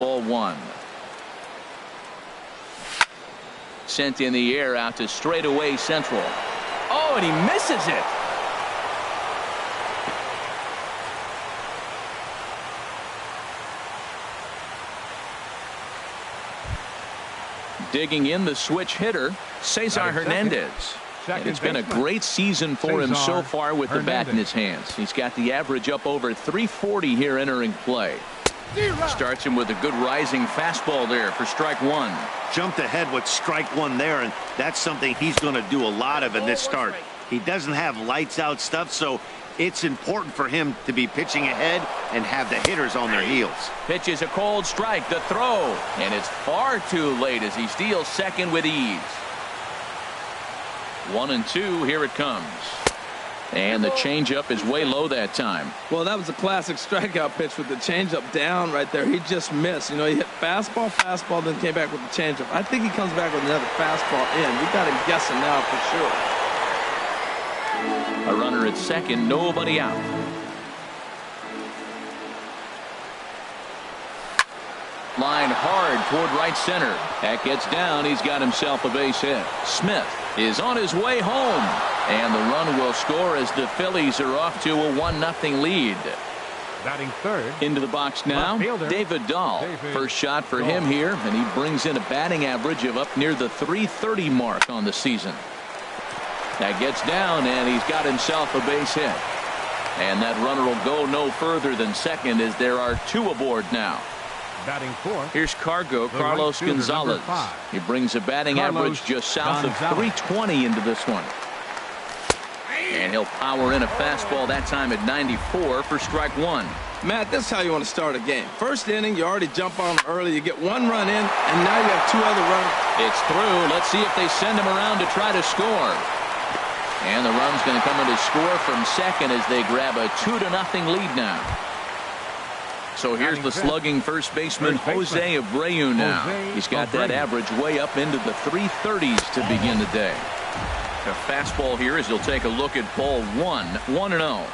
Ball one. Sent in the air out to straightaway central. Oh, and he misses it. Digging in the switch hitter, Cesar Hernandez. And it's been a great season for him so far with the bat in his hands. He's got the average up over 340 here entering play. Starts him with a good rising fastball there for strike one. Jumped ahead with strike one there, and that's something he's going to do a lot of in this start. He doesn't have lights out stuff, so it's important for him to be pitching ahead and have the hitters on their heels. Pitches a cold strike, the throw, and it's far too late as he steals second with ease. 1-2, here it comes. And the changeup is way low that time. Well, that was a classic strikeout pitch with the changeup down right there. He just missed. You know, he hit fastball, then came back with the changeup. I think he comes back with another fastball in. We got him guessing now for sure. A runner at second, nobody out. Line hard toward right center. That gets down. He's got himself a base hit. Smith is on his way home. And the run will score as the Phillies are off to a 1-0 lead. Batting third. Into the box now, David Dahl. First shot for him here, and he brings in a batting average of up near the 330 mark on the season. That gets down, and he's got himself a base hit. And that runner will go no further than second as there are two aboard now. Batting fourth. Here's Carlos Gonzalez. He brings a batting average just south of 320 into this one. And he'll power in a fastball that time at 94 for strike one. Matt, this is how you want to start a game. First inning, you already jump on them early. You get one run in, and now you have two other runners. It's through. Let's see if they send him around to try to score. And the run's going to come in to score from second as they grab a 2-0 lead now. So here's the slugging first baseman, Jose Abreu now. He's got that average way up into the 330s to begin the day. A fastball here as he'll take a look at ball one. 1-0.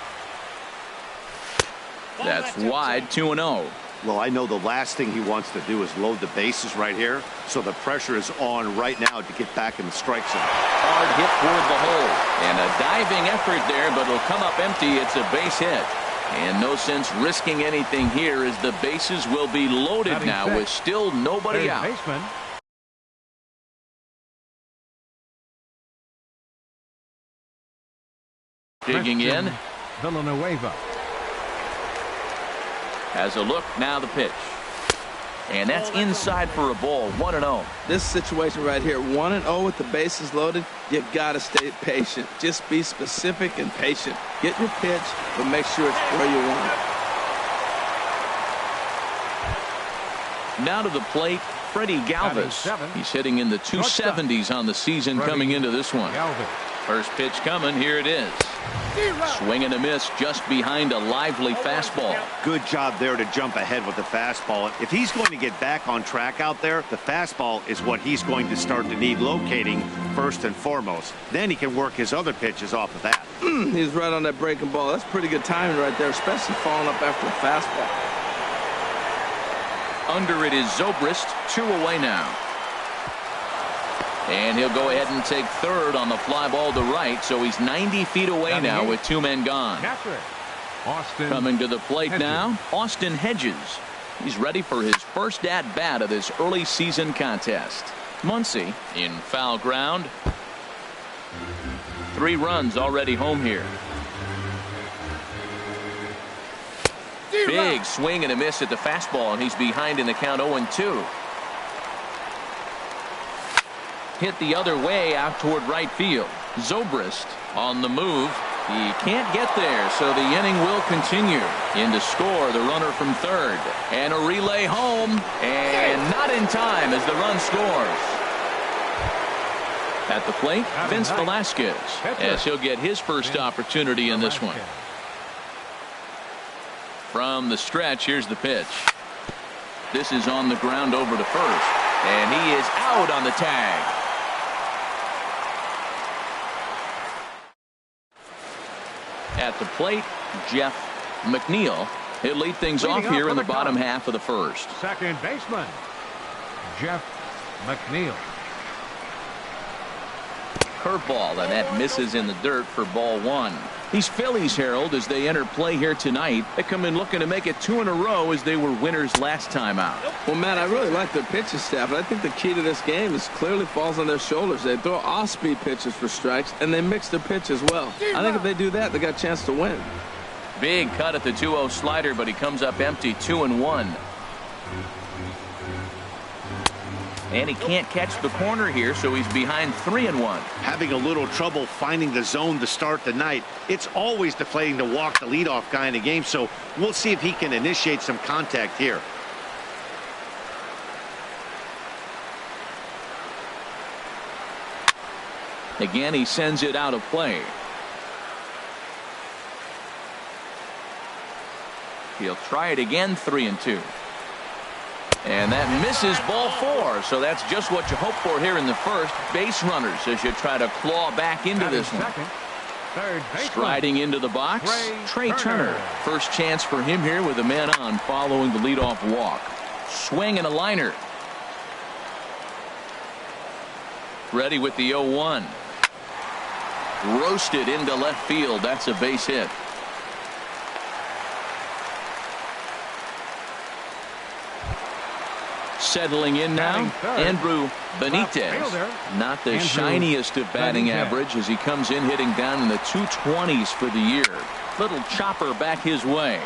That's wide. 2-0. Well, I know the last thing he wants to do is load the bases right here, so the pressure is on right now to get back in the strike zone. Hard hit toward the hole. And a diving effort there, but it'll come up empty. It's a base hit. And no sense risking anything here as the bases will be loaded now with still nobody out. Digging in. Villanueva has a look. Now the pitch. And that's inside for a ball. 1-0. This situation right here, 1-0 with the bases loaded, you got to stay patient. Just be specific and patient. Get your pitch, but make sure it's where you want it. Now to the plate, Freddie Galvis. He's hitting in the 270s on the season coming into this one. First pitch coming. Here it is. Swing and a miss just behind a lively fastball. Good job there to jump ahead with the fastball. If he's going to get back on track out there, the fastball is what he's going to start to need locating first and foremost. Then he can work his other pitches off of that. He's right on that breaking ball. That's pretty good timing right there, especially falling up after a fastball. Under it is Zobrist. 2 away now. And he'll go ahead and take third on the fly ball to right, so he's 90 feet away now with 2 men gone. Coming to the plate now, Austin Hedges. He's ready for his first at-bat of this early season contest. Muncy in foul ground. 3 runs already home here. Big swing and a miss at the fastball, and he's behind in the count 0-2. Hit the other way out toward right field. Zobrist on the move. He can't get there, so the inning will continue. In to score, the runner from third. And a relay home, and not in time as the run scores. At the plate, Vince Velasquez, as he'll get his first opportunity in this one. From the stretch, here's the pitch. This is on the ground over to first, and he is out on the tag. At the plate, Jeff McNeil. He'll lead things Leading off up here for in the the bottom Cubs. half of the first. Second baseman, Jeff McNeil. Curveball, and that misses in the dirt for ball one. These Phillies, Harold, as they enter play here tonight, they come in looking to make it 2 in a row as they were winners last time out. Well, Matt, I really like their pitching staff, but I think the key to this game is clearly falls on their shoulders. They throw off-speed pitches for strikes, and they mix their pitch as well. I think if they do that, they got a chance to win. Big cut at the 2-0 slider, but he comes up empty, 2-1. And he can't catch the corner here, so he's behind 3-1. Having a little trouble finding the zone to start the night. It's always deflating to walk the leadoff guy in the game, so we'll see if he can initiate some contact here. Again, he sends it out of play. He'll try it again, 3-2. And that misses ball 4. So that's just what you hope for here in the first. Base runners as you try to claw back into this one. Second, third baseman, Striding into the box, Trey Turner. First chance for him here with a man on following the leadoff walk. Swing and a liner. Ready with the 0-1. Roasted into left field. That's a base hit. Settling in now, Andrew Benitez. Not the shiniest of batting average as he comes in hitting down in the 220s for the year. Little chopper back his way.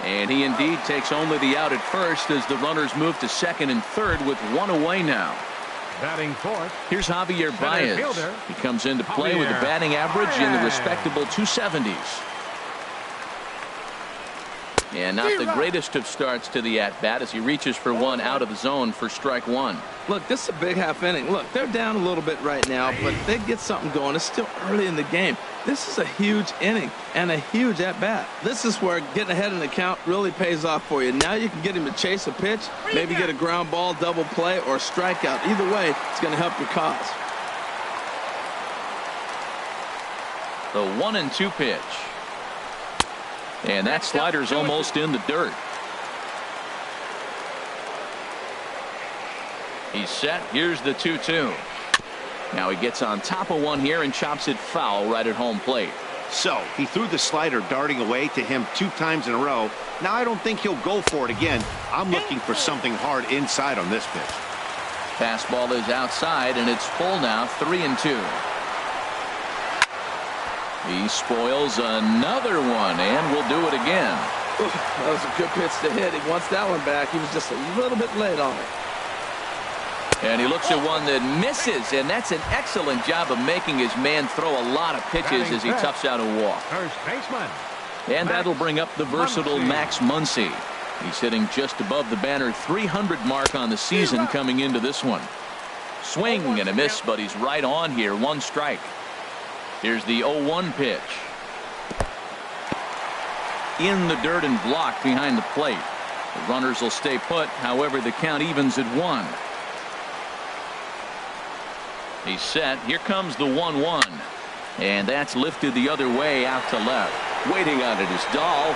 And he indeed takes only the out at first as the runners move to second and third with 1 away now. Batting fourth. Here's Javier Baez. He comes into play with a batting average in the respectable 270s. And not the greatest of starts to the at-bat as he reaches for one out of the zone for strike one. Look, this is a big half inning. Look, they're down a little bit right now, but they get something going. It's still early in the game. This is a huge inning and a huge at-bat. This is where getting ahead in the count really pays off for you. Now you can get him to chase a pitch, maybe get a ground ball, double play, or strikeout. Either way, it's going to help your cause. The 1-2 pitch. And that slider's almost in the dirt. He's set. Here's the 2-2. Now he gets on top of one here and chops it foul right at home plate. So he threw the slider darting away to him 2 times in a row. Now I don't think he'll go for it again. I'm looking for something hard inside on this pitch. Fastball is outside and it's full now, 3-2. He spoils another one and will do it again. Ooh, that was a good pitch to hit. He wants that one back. He was just a little bit late on it. And he looks at one that misses, and that's an excellent job of making his man throw a lot of pitches as he toughs out a walk. First baseman. And that'll bring up the versatile Max Muncy. He's hitting just above the banner 300 mark on the season coming into this one. Swing and a miss, but he's right on here. 1 strike. Here's the 0-1 pitch. In the dirt and blocked behind the plate. The runners will stay put. However, the count evens at 1. He's set. Here comes the 1-1. And that's lifted the other way out to left. Waiting on it is Dahl.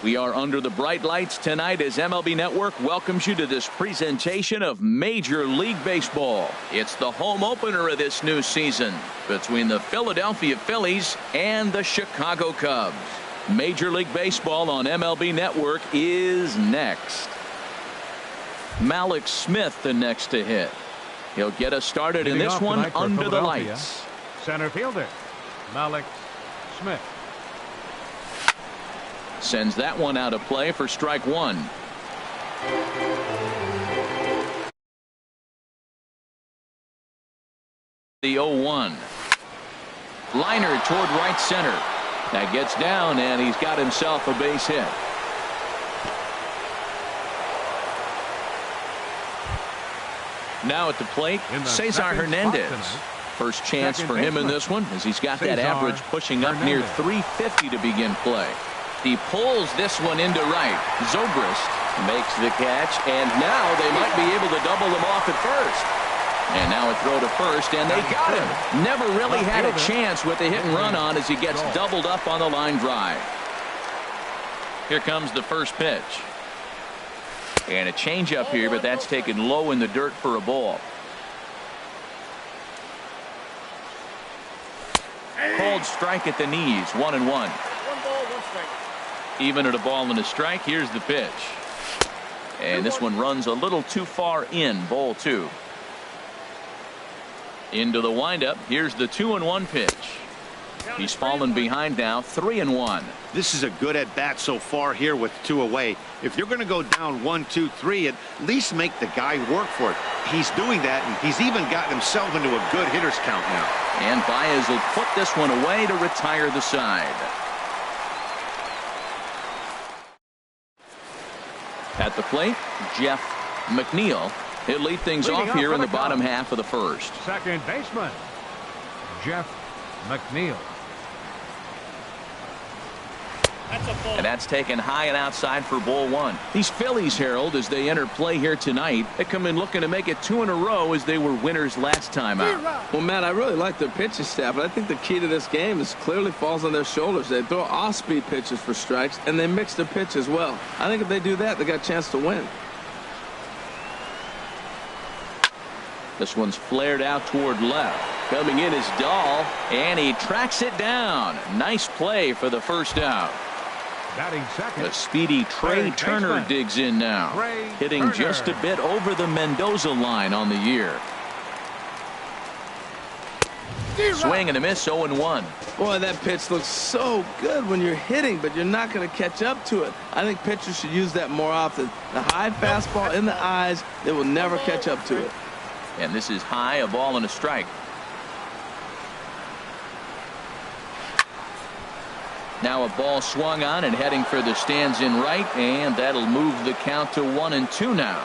We are under the bright lights tonight as MLB Network welcomes you to this presentation of Major League Baseball. It's the home opener of this new season between the Philadelphia Phillies and the Chicago Cubs. Major League Baseball on MLB Network is next. Malik Smith the next to hit. He'll get us started in this one under the lights. Center fielder, Malik Smith. Sends that one out of play for strike one. The 0-1. Liner toward right center. That gets down, and he's got himself a base hit. Now at the plate, Cesar Hernandez. First chance for him in this one, as he's got that average pushing up near 350 to begin play. He pulls this one into right. Zobrist makes the catch, and now they might be able to double them off at first. And now a throw to first, and they got him. Never really had a chance with the hit and run on as he gets doubled up on the line drive. Here comes the first pitch. And a changeup here, but that's taken low in the dirt for a ball. Called strike at the knees, 1-1. Even at a ball and a strike. Here's the pitch, and this one runs a little too far in. Ball 2. Into the windup. Here's the 2-1 pitch. He's fallen behind now, 3-1. This is a good at bat so far here with 2 away. If you're going to go down 1-2-3, at least make the guy work for it. He's doing that, and he's even gotten himself into a good hitter's count now. And Baez will put this one away to retire the side. At the plate, Jeff McNeil. He'll lead things off here in the bottom half of the first. Second baseman, Jeff McNeil. And that's taken high and outside for ball 1. These Phillies, Harold, as they enter play here tonight, they come in looking to make it 2 in a row as they were winners last time out. Well, Matt, I really like their pitching staff, but I think the key to this game is clearly falls on their shoulders. They throw off-speed pitches for strikes, and they mix their pitch as well. I think if they do that, they got a chance to win. This one's flared out toward left. Coming in is Dahl, and he tracks it down. Nice play for the first out. Batting second, A speedy Trey Turner digs in now. Hitting just a bit over the Mendoza line on the year. Swing and a miss, 0-1. Boy, that pitch looks so good when you're hitting, but you're not going to catch up to it. I think pitchers should use that more often. The high fastball in the eyes, they will never catch up to it. And this is high, a ball and a strike. Now a ball swung on and heading for the stands in right, and that'll move the count to 1-2 now.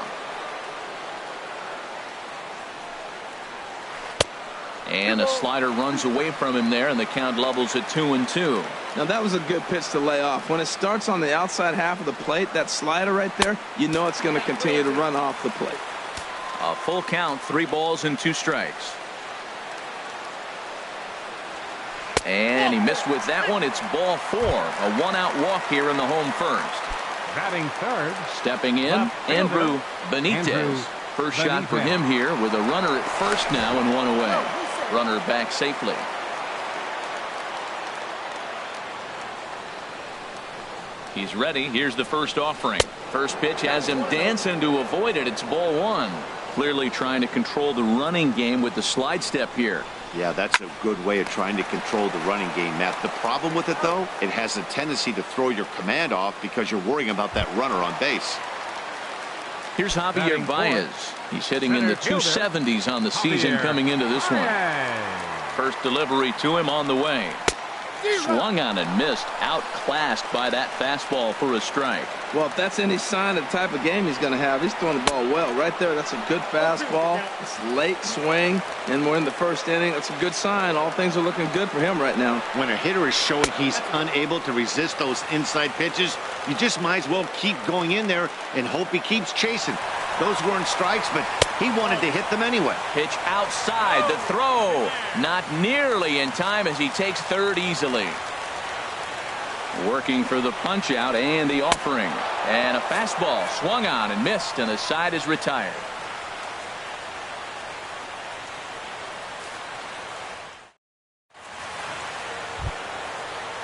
And a slider runs away from him there, and the count levels at 2-2. Now that was a good pitch to lay off. When it starts on the outside half of the plate, that slider right there, you know it's going to continue to run off the plate. A full count, 3 balls and 2 strikes. And he missed with that one. It's ball 4. A 1-out walk here in the home first. batting third. Stepping in, Andrew Benitez. First shot for him here with a runner at first now and 1 away. Runner back safely. He's ready. Here's the first offering. First pitch has him dancing to avoid it. It's ball 1. Clearly trying to control the running game with the slide step here. Yeah, that's a good way of trying to control the running game, Matt. The problem with it, though, it has a tendency to throw your command off because you're worrying about that runner on base. Here's Javier Baez. He's hitting in the 270s on the season coming into this one. First delivery to him on the way. Swung on and missed. Outclassed by that fastball for a strike. Well, if that's any sign of the type of game he's going to have, he's throwing the ball well. Right there, that's a good fastball. It's late swing, and we're in the first inning. That's a good sign. All things are looking good for him right now. When a hitter is showing he's unable to resist those inside pitches, you just might as well keep going in there and hope he keeps chasing. Those weren't strikes, but he wanted to hit them anyway. Pitch outside. The throw not nearly in time as he takes third easily. Working for the punch out and the offering. And a fastball swung on and missed, and the side is retired.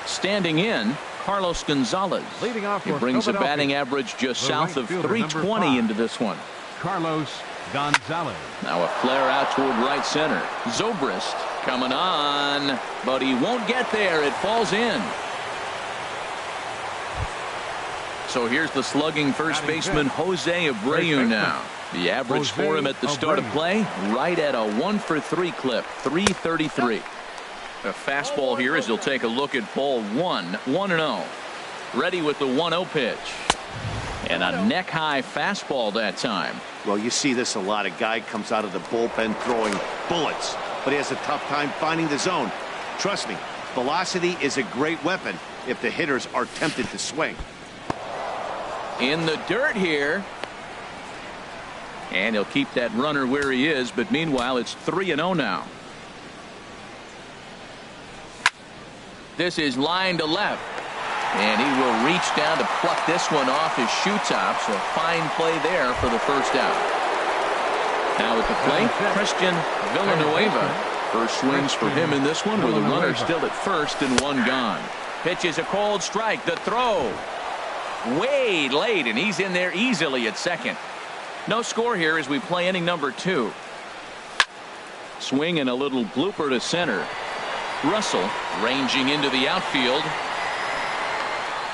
Standing in, Carlos Gonzalez. Leading off He for brings a Philadelphia, batting average just the south right of fielder, number 320 5. into this one. Carlos Gonzalez. Now a flare out toward right center. Zobrist coming on, but he won't get there. It falls in. So here's the slugging first baseman Jose Abreu now. The average for him at the start of play, right at a 1-for-3 clip, 333. A fastball here as he'll take a look at ball 1-0. Ready with the 1-0 pitch. And a neck-high fastball that time. Well, you see this a lot. A guy comes out of the bullpen throwing bullets, but he has a tough time finding the zone. Trust me, velocity is a great weapon if the hitters are tempted to swing. In the dirt here. And he'll keep that runner where he is, but meanwhile it's 3-0 now. This is line to left. And he will reach down to pluck this one off his shoe top. So fine play there for the first out. Now at the plate, Christian Villanueva. First swings for him in this one with a runner still at first and one gone. Pitch is a cold strike. The throw. Way late, and he's in there easily at second. No score here as we play inning number 2. Swing and a little blooper to center. Russell ranging into the outfield.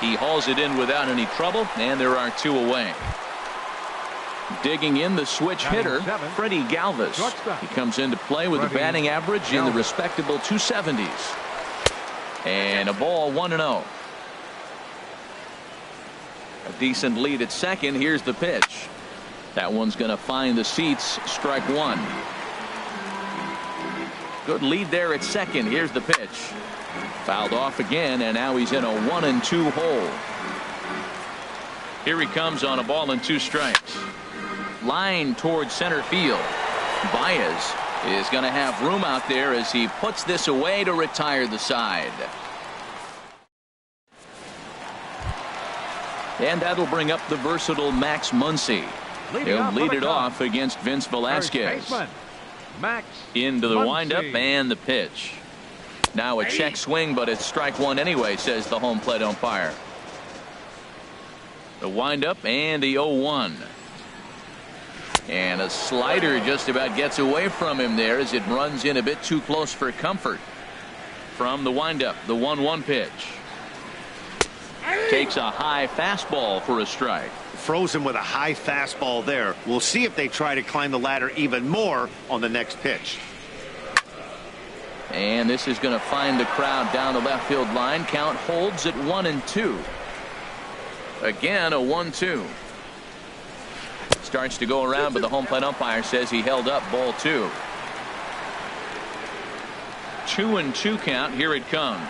He hauls it in without any trouble, and there are 2 away. Digging in the switch hitter, Freddie Galvis. He comes into play with a batting average in the respectable 270s. And a ball 1-0. A decent lead at second. Here's the pitch. That one's going to find the seats. Strike 1. Good lead there at second. Here's the pitch. Fouled off again, and now he's in a 1-2 hole. Here he comes on a ball and 2 strikes. Line towards center field. Baez is going to have room out there as he puts this away to retire the side. And that'll bring up the versatile Max Muncy. He'll lead it off against Vince Velasquez. Into the windup and the pitch. Now a check swing, but it's strike 1 anyway, says the home plate umpire. The windup and the 0-1. And a slider just about gets away from him there as it runs in a bit too close for comfort. From the windup, the 1-1 pitch. Takes a high fastball for a strike. Frozen with a high fastball there. We'll see if they try to climb the ladder even more on the next pitch. And this is going to find the crowd down the left field line. Count holds at 1-2. Again, a 1-2. Starts to go around, but the home plate umpire says he held up ball 2. 2-2 count. Here it comes.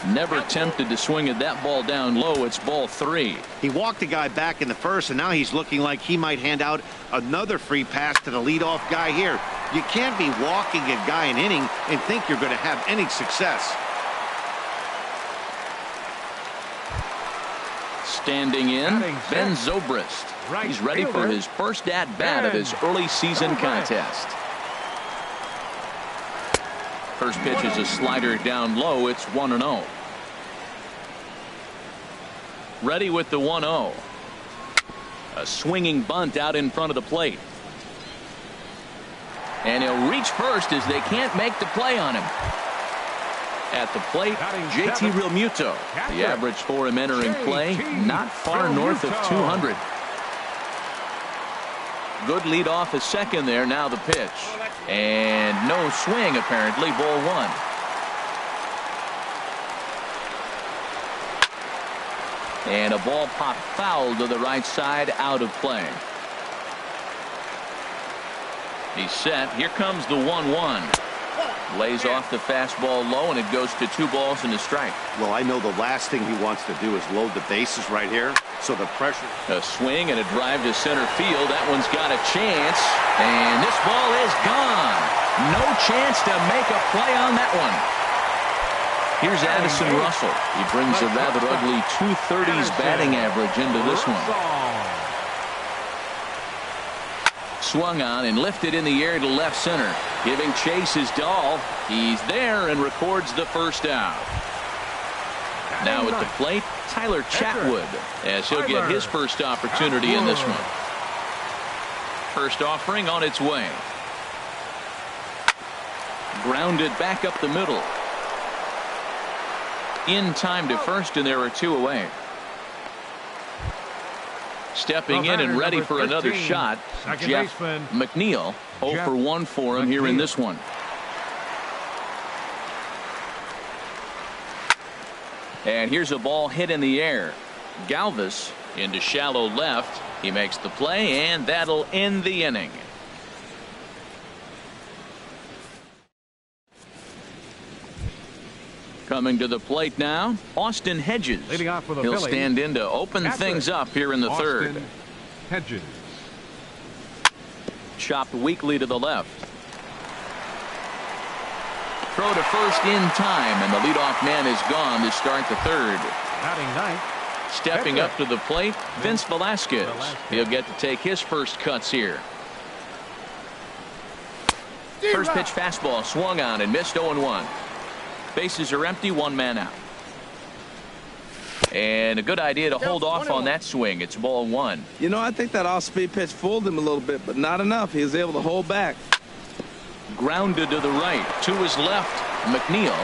Never tempted to swing at that ball down low. It's ball 3. He walked the guy back in the first, and now he's looking like he might hand out another free pass to the leadoff guy here. You can't be walking a guy an inning and think you're going to have any success. Standing in, Ben Zobrist. He's ready for his first at-bat of his early season contest. First pitch is a slider down low. It's 1-0. Ready with the 1-0. A swinging bunt out in front of the plate. And he'll reach first as they can't make the play on him. At the plate, JT Realmuto. The average for him entering play, not far north of 200. Good lead off a second there. Now the pitch. And no swing, apparently. Ball 1. And a ball popped foul to the right side, out of play. He's set. Here comes the 1-1. Lays off the fastball low, and it goes to 2 balls and a strike. Well, I know the last thing he wants to do is load the bases right here, so the pressure. A swing and a drive to center field. That one's got a chance, and this ball is gone. No chance to make a play on that one. Here's Addison Russell. He brings a rather ugly 230s batting average into this one. Swung on and lifted in the air to left center. Giving chase is Dahl. He's there and records the first out. Now at the plate, Tyler Chatwood, as he'll get his first opportunity in this one. First offering on its way. Grounded back up the middle. In time to first, and there are two away. Stepping in and ready for another shot, Jeff McNeil. 0 for 1 for him here in this one. And here's a ball hit in the air. Galvis into shallow left. He makes the play, and that'll end the inning. Coming to the plate now, Austin Hedges. Leading off for the He'll Phillies, stand in to open things up here in the third. Hedges. Chopped weakly to the left. Throw to first in time, and the leadoff man is gone to start the third. Batting ninth. Stepping up to the plate, Vince Velasquez. He'll get to take his first cuts here. First pitch fastball swung on and missed 0-1. Bases are empty, one man out. And a good idea to hold off on that swing. It's ball one. You know, I think that off-speed pitch fooled him a little bit, but not enough. He was able to hold back. Grounded to the right. To his left, McNeil.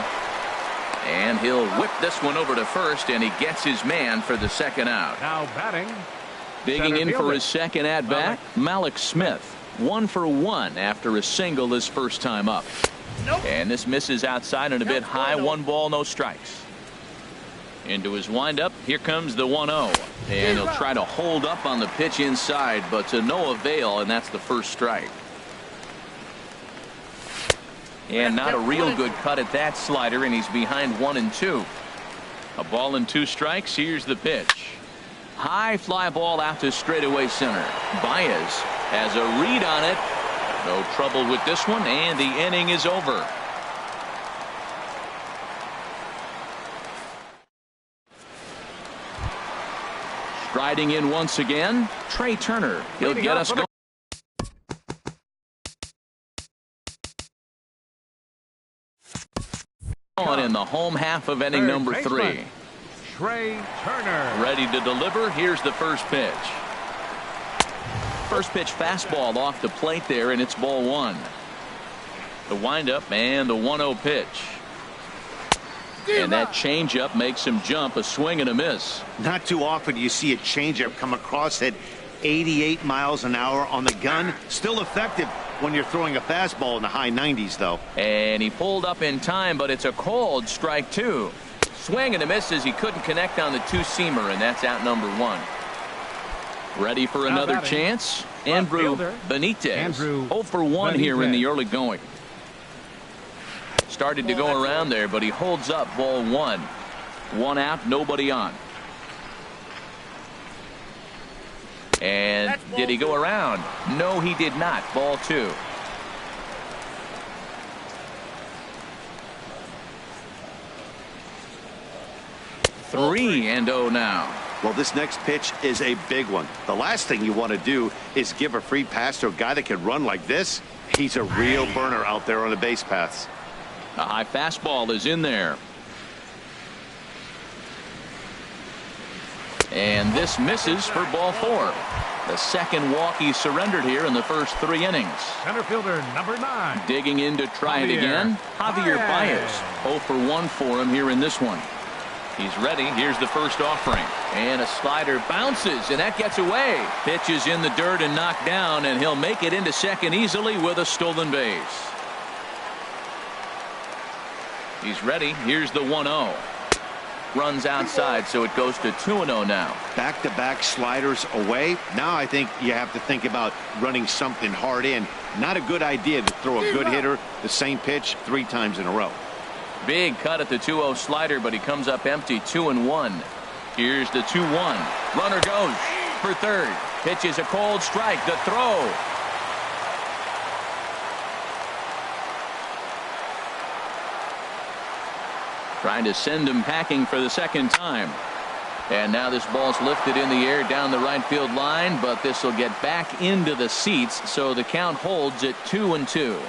And he'll whip this one over to first, and he gets his man for the second out. Now batting. Digging in for his second at-bat, Malik Smith. 1 for 1 after a single his first time up. And this misses outside and a bit high. 1 ball, no strikes. Into his windup. Here comes the 1-0. And he'll try to hold up on the pitch inside, but to no avail, and that's the first strike. And not a real good cut at that slider, and he's behind 1-2. A ball and 2 strikes. Here's the pitch. High fly ball out to straightaway center. Baez has a read on it. No trouble with this one, and the inning is over. Striding in once again, Trey Turner. He'll get us going. In the home half of inning number 3. Trey Turner. Ready to deliver. Here's the first pitch. First pitch fastball off the plate there, and it's ball 1. The windup and the 1-0 pitch. And that changeup makes him jump. A swing and a miss. Not too often you see a changeup come across at 88 miles an hour on the gun. Still effective when you're throwing a fastball in the high 90s, though. And he pulled up in time, but it's a cold strike 2. Swing and a miss as he couldn't connect on the 2-seamer, and that's out number 1. Ready for another chance. Andrew Benitez. 0 for 1 here in the early going. Started to go around there, but he holds up. Ball 1. 1 out, nobody on. And did he go around? No, he did not. Ball 2. Three and 0 now. Well, this next pitch is a big one. The last thing you want to do is give a free pass to a guy that can run like this. He's a real burner out there on the base paths. A high fastball is in there. And this misses for ball 4. The second walk he surrendered here in the first 3 innings. Center fielder number 9. Digging in to try it again. Javier Baez. 0 for 1 for him here in this one. He's ready. Here's the first offering. And a slider bounces, and that gets away. Pitch is in the dirt and knocked down, and he'll make it into second easily with a stolen base. He's ready. Here's the 1-0. Runs outside, so it goes to 2-0 now. Back-to-back sliders away. Now I think you have to think about running something hard in. Not a good idea to throw a good hitter the same pitch 3 times in a row. Big cut at the 2-0 slider, but he comes up empty. 2-1. Here's the 2-1. Runner goes for third. Pitch is a cold strike. The throw. Trying to send him packing for the second time. And now this ball's lifted in the air down the right field line, but this will get back into the seats, so the count holds at 2-2.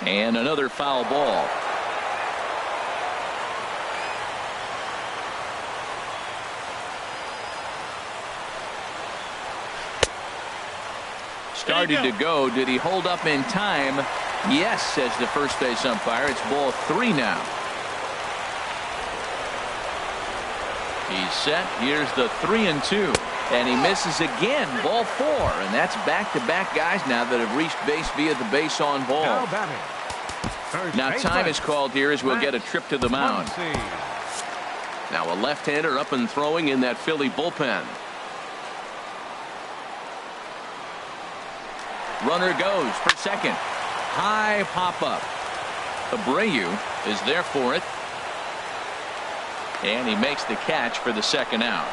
And another foul ball. Started to go. Did he hold up in time? Yes, says the first base umpire. It's ball 3 now. He's set. Here's the 3-2. And he misses again. Ball 4. And that's back-to-back guys now that have reached base via the base on ball. Now time is called here as we'll get a trip to the mound. Now a left-hander up and throwing in that Philly bullpen. Runner goes for second. High pop-up. Abreu is there for it. And he makes the catch for the second out.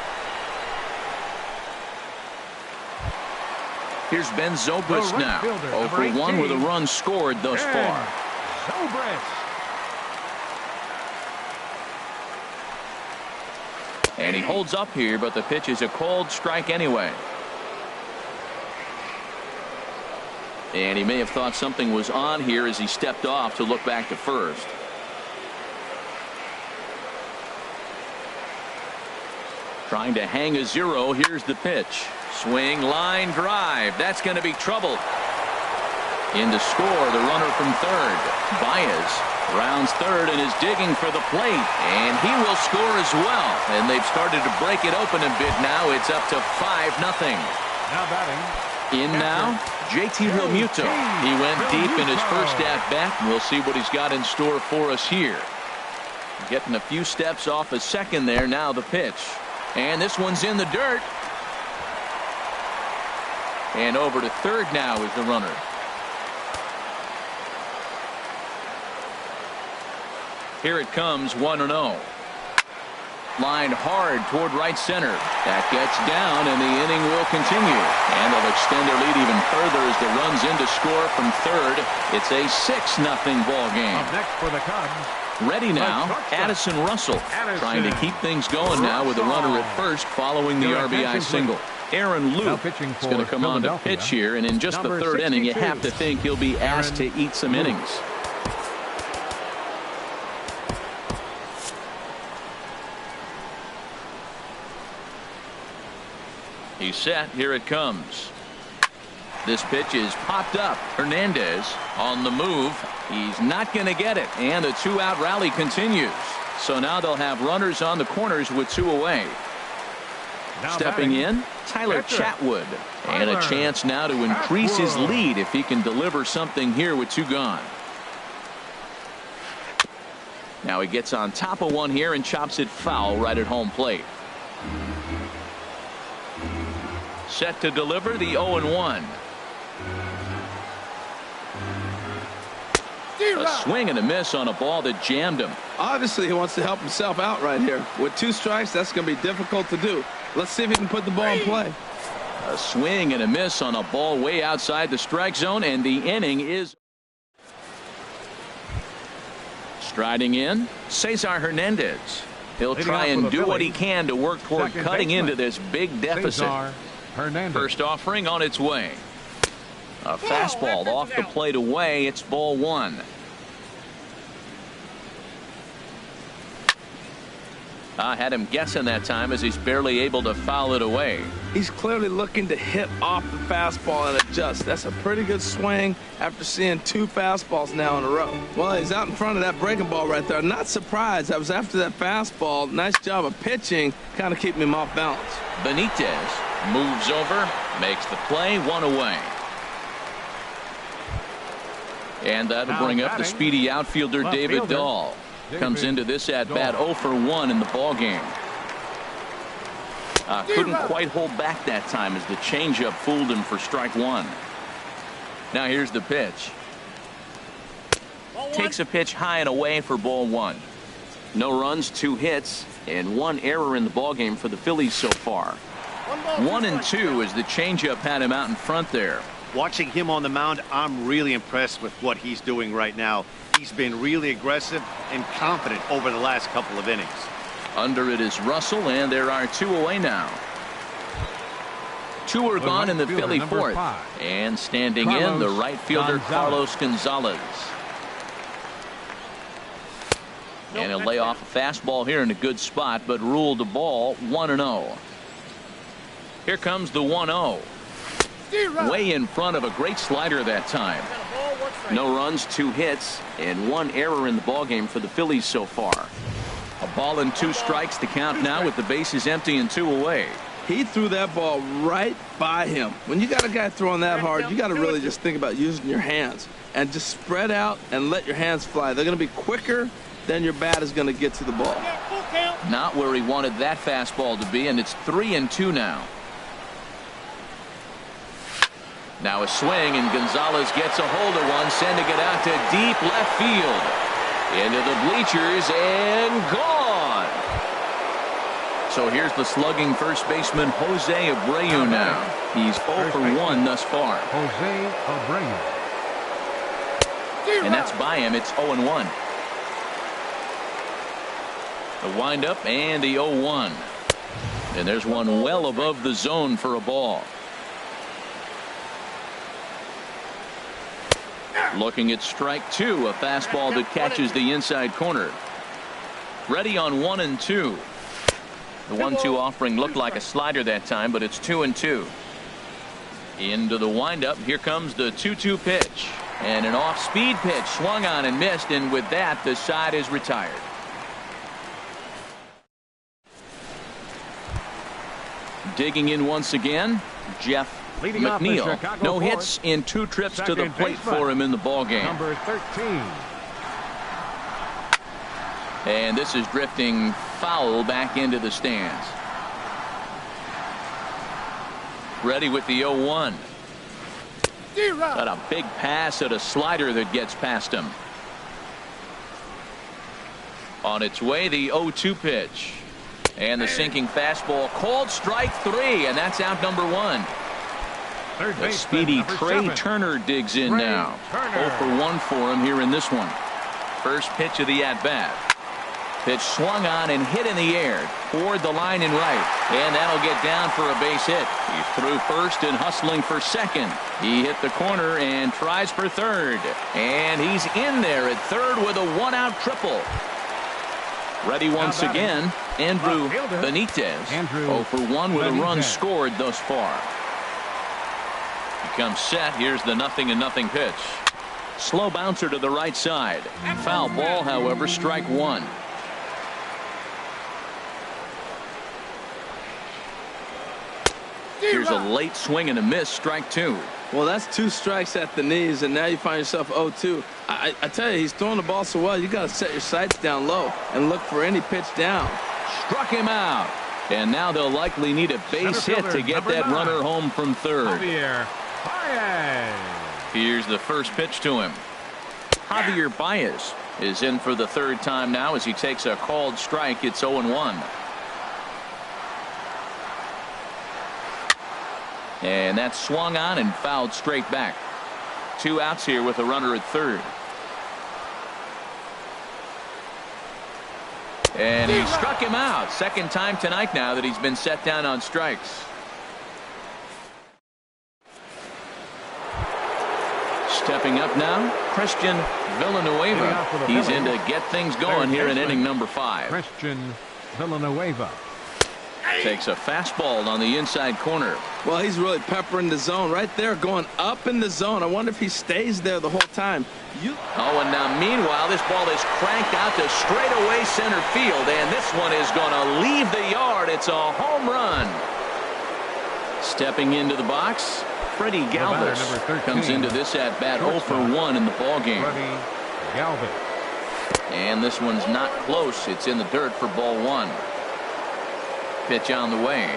Here's Ben Zobrist now. 0 for 1 with a run scored thus far. And he holds up here, but the pitch is a cold strike anyway. And he may have thought something was on here as he stepped off to look back to first. Trying to hang a 0. Here's the pitch. Swing, line, drive. That's going to be trouble. In to score, the runner from third. Baez rounds third and is digging for the plate. And he will score as well. And they've started to break it open a bit now. It's up to 5-0. Now batting. In now, JT Realmuto. He went deep in his first at-bat, and we'll see what he's got in store for us here. Getting a few steps off a second there. Now the pitch. And this one's in the dirt. And over to third now is the runner. Here it comes, 1-0. Line hard toward right center. That gets down, and the inning will continue. And they'll extend their lead even further as the run's in to score from third. It's a 6-0 ball game. Up next for the Cubs. Ready now, Addison Russell. Trying to keep things going now with the runner at first following the RBI single. Aaron Luke is going to come on to pitch here, and in just the third inning, you have to think he'll be asked to eat some innings. He's set. Here it comes. This pitch is popped up. Hernandez on the move. He's not going to get it. And the 2-out rally continues. So now they'll have runners on the corners with 2 away. Now stepping in, Tyler Chatwood. And a chance now to increase his lead if he can deliver something here with 2 gone. Now he gets on top of one here and chops it foul right at home plate. Set to deliver the 0-1. A swing and a miss on a ball that jammed him. Obviously, he wants to help himself out right here. With 2 strikes, that's going to be difficult to do. Let's see if he can put the ball in play. A swing and a miss on a ball way outside the strike zone, and the inning is. Striding in, Cesar Hernandez. He'll try and do what he can to work toward cutting into this big deficit. First offering on its way. A fastball off the plate away. It's ball 1. I had him guessing that time as he's barely able to foul it away. He's clearly looking to hit off the fastball and adjust. That's a pretty good swing after seeing 2 fastballs now in a row. Well, he's out in front of that breaking ball right there. Not surprised. I was after that fastball. Nice job of pitching, kind of keeping him off balance. Benitez moves over, makes the play, 1 away. And that'll bring up the speedy outfielder David Dahl. Comes into this at-bat 0 for 1 in the ballgame. Couldn't quite hold back that time as the changeup fooled him for strike 1. Now here's the pitch. Takes a pitch high and away for ball 1. No runs, 2 hits, and 1 error in the ballgame for the Phillies so far. 1-2 as the changeup had him out in front there. Watching him on the mound, I'm really impressed with what he's doing right now. He's been really aggressive and confident over the last couple of innings. Under it is Russell, and there are 2 away now. 2 are gone in the Philly fourth. And standing in, the right fielder, Carlos Gonzalez. And he'll lay off a fastball here in a good spot, but ruled the ball 1-0. Here comes the 1-0. Way in front of a great slider that time. No runs, 2 hits, and 1 error in the ballgame for the Phillies so far. A ball and 2 strikes to count now with the bases empty and 2 away. He threw that ball right by him. When you got a guy throwing that hard, you got to really just think about using your hands and just spread out and let your hands fly. They're going to be quicker than your bat is going to get to the ball. Not where he wanted that fastball to be, and it's 3-2 now. Now a swing, and Gonzalez gets a hold of one, sending it out to deep left field. Into the bleachers and gone. So here's the slugging first baseman Jose Abreu now. He's 0 for 1 thus far. Jose Abreu. And that's by him. It's 0-1. The windup and the 0-1. And there's one well above the zone for a ball. Looking at strike 2, a fastball that catches the inside corner. Ready on 1-2. The 1-2 offering looked like a slider that time, but it's 2-2. Into the windup. Here comes the 2-2 pitch. And an off-speed pitch swung on and missed, and with that, the side is retired. Digging in once again, Jeff McNeil. No hits in 2 trips to the plate for him in the ballgame. Number 13. And this is drifting foul back into the stands. Ready with the 0-1. Got a big pass at a slider that gets past him. On its way, the 0-2 pitch. And the sinking fastball called strike 3, and that's out number 1. The speedy Trey Turner digs in now. 0 for 1 for him here in this one. First pitch of the at-bat. Pitch swung on and hit in the air toward the line and right, and that'll get down for a base hit. He's through first and hustling for second. He hit the corner and tries for third, and he's in there at third with a 1-out triple. Ready once again, Andrew Benitez. 0 for 1 with a run scored thus far. He comes set. Here's the 0-0 pitch. Slow bouncer to the right side. Foul ball, however, strike 1. Here's a late swing and a miss, strike 2. Well, that's 2 strikes at the knees, and now you find yourself 0-2. I tell you, he's throwing the ball so well, you got to set your sights down low and look for any pitch down. Struck him out. And now they'll likely need a base hit to get that runner home from third. Here's the first pitch to him. Javier Baez is in for the 3rd time now as he takes a called strike. It's 0-1. And that's swung on and fouled straight back. 2 outs here with a runner at third. And he struck him out. 2nd time tonight now that he's been set down on strikes. Stepping up now, Christian Villanueva. He's in to get things going here in inning number 5. Christian Villanueva. Takes a fastball on the inside corner. Well, he's really peppering the zone right there, going up in the zone. I wonder if he stays there the whole time. Oh, and now meanwhile, this ball is cranked out to straightaway center field, and this one is going to leave the yard. It's a home run. Stepping into the box, Freddie Galvis comes into this at bat 0 for 1 in the ballgame. And this one's not close. It's in the dirt for ball 1. Pitch on the way.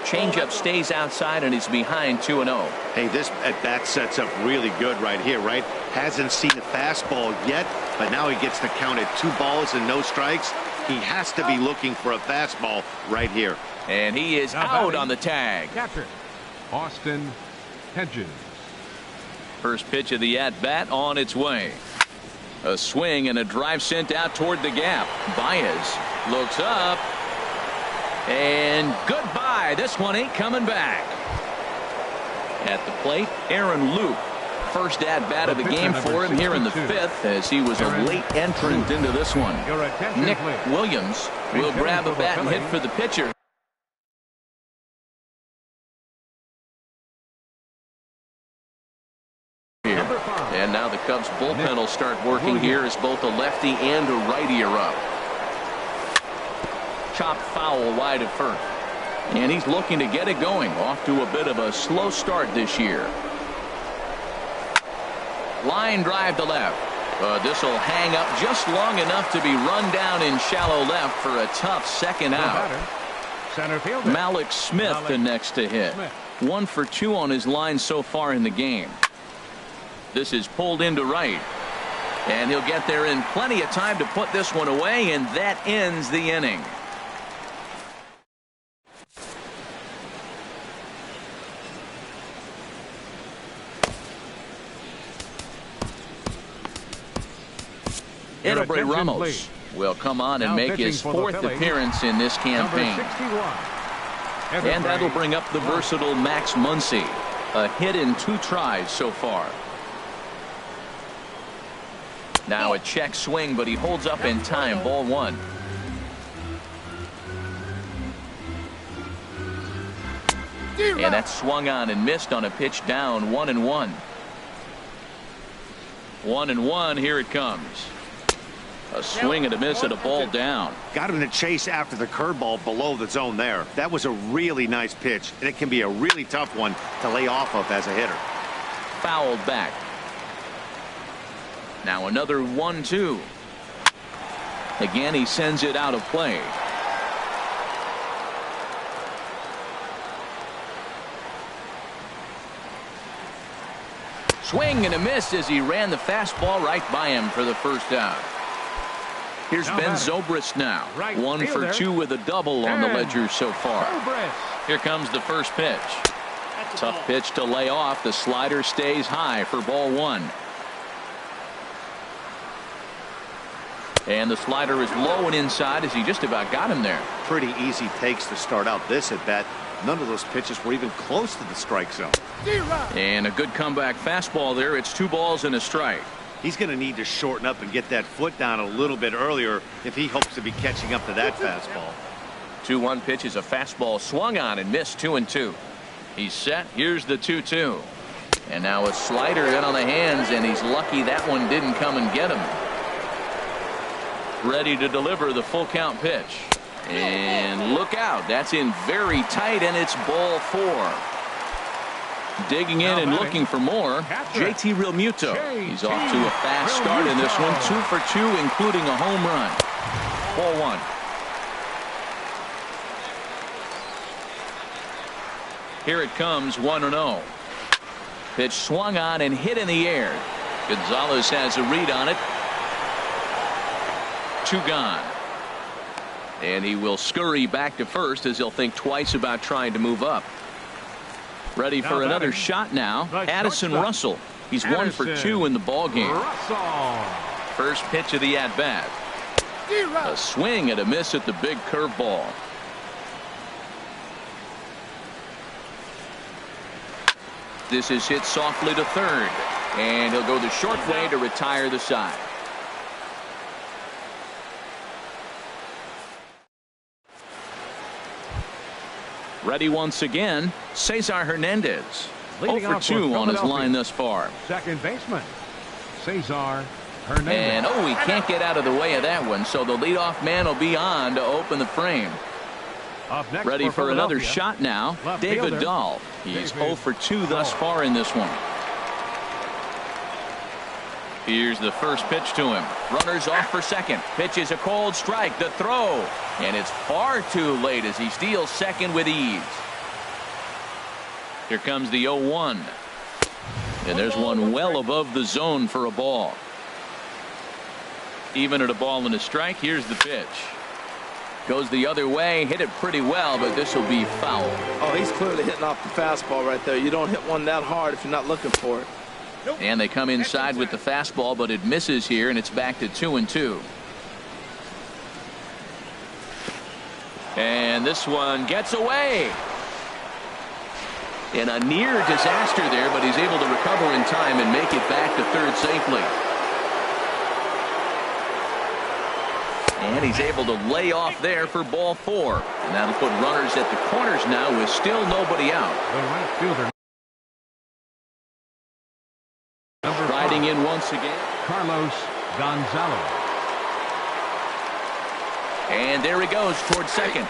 Changeup stays outside and he's behind 2-0. Hey, this at bat sets up really good right here, right? Hasn't seen a fastball yet, but now he gets to count at 2 balls and no strikes. He has to be looking for a fastball right here. And he is out on the tag. Austin Hedges. First pitch of the at-bat on its way. A swing and a drive sent out toward the gap. Baez looks up. And goodbye. This one ain't coming back. At the plate, Aaron Luke. First at-bat of the game for him here in the fifth, as he was a late entrant into this one. Nick Williams will grab a bat and hit for the pitcher. And now the Cubs bullpen will start working here as both a lefty and a righty are up. Chopped foul wide of first. And he's looking to get it going. Off to a bit of a slow start this year. Line drive to left. This will hang up just long enough to be run down in shallow left for a tough second out. Center fielder Malik Smith the next to hit. 1 for 2 on his line so far in the game. This is pulled into right. And he'll get there in plenty of time to put this one away, and that ends the inning. Edebray Ramos will come on and make his 4th appearance in this campaign. And that'll bring up the versatile Max Muncy. A hit in 2 tries so far. Now a check swing, but he holds up in time. Ball 1. And that's swung on and missed on a pitch down. 1-1. 1-1. Here it comes. A swing and a miss at a ball down. Got him to chase after the curveball below the zone there. That was a really nice pitch, and it can be a really tough one to lay off of as a hitter. Fouled back. Now another 1-2. Again, he sends it out of play. Swing and a miss as he ran the fastball right by him for the first out. Here's Ben Zobrist now. 1 for 2 with a double on the ledger so far. Here comes the first pitch. Tough pitch to lay off. The slider stays high for ball 1. And the slider is low and inside as he just about got him there. Pretty easy takes to start out this at bat. None of those pitches were even close to the strike zone. And a good comeback fastball there. It's 2 balls and a strike. He's going to need to shorten up and get that foot down a little bit earlier if he hopes to be catching up to that fastball. 2-1 pitch is a fastball swung on and missed. 2-2. He's set. Here's the 2-2. And now a slider in on the hands, and he's lucky that one didn't come and get him. Ready to deliver the full count pitch. And look out. That's in very tight, and it's ball 4. Digging in and looking for more, JT Realmuto. He's off to a fast start in this one. 2 for 2, including a home run. Ball 1. Here it comes. 1-0. Pitch swung on and hit in the air. Gonzalez has a read on it. 2 gone. And he will scurry back to first as he'll think twice about trying to move up. Ready for another shot now. Addison Russell. He's 1 for 2 in the ball game. First pitch of the at-bat. A swing and a miss at the big curveball. This is hit softly to third. And he'll go the short way to retire the side. Ready once again, Cesar Hernandez. 0 for 2 on his line thus far. Second baseman, Cesar Hernandez. And he can't get out of the way of that one, so the leadoff man will be on to open the frame. Ready for another shot now, David Dahl. He's 0 for 2 thus far in this one. Here's the first pitch to him. Runners off for second. Pitch is a cold strike. The throw. And it's far too late as he steals second with ease. Here comes the 0-1. And there's one well above the zone for a ball. Even at a ball and a strike, here's the pitch. Goes the other way, hit it pretty well, but this will be foul. Oh, he's clearly hitting off the fastball right there. You don't hit one that hard if you're not looking for it. And they come inside with the fastball, but it misses here, and it's back to 2-2. And this one gets away. In a near disaster there, but he's able to recover in time and make it back to third safely. And he's able to lay off there for ball 4. And that'll put runners at the corners now with still nobody out. The right fielder. Riding in once again. Carlos Gonzalez. And there he goes towards second.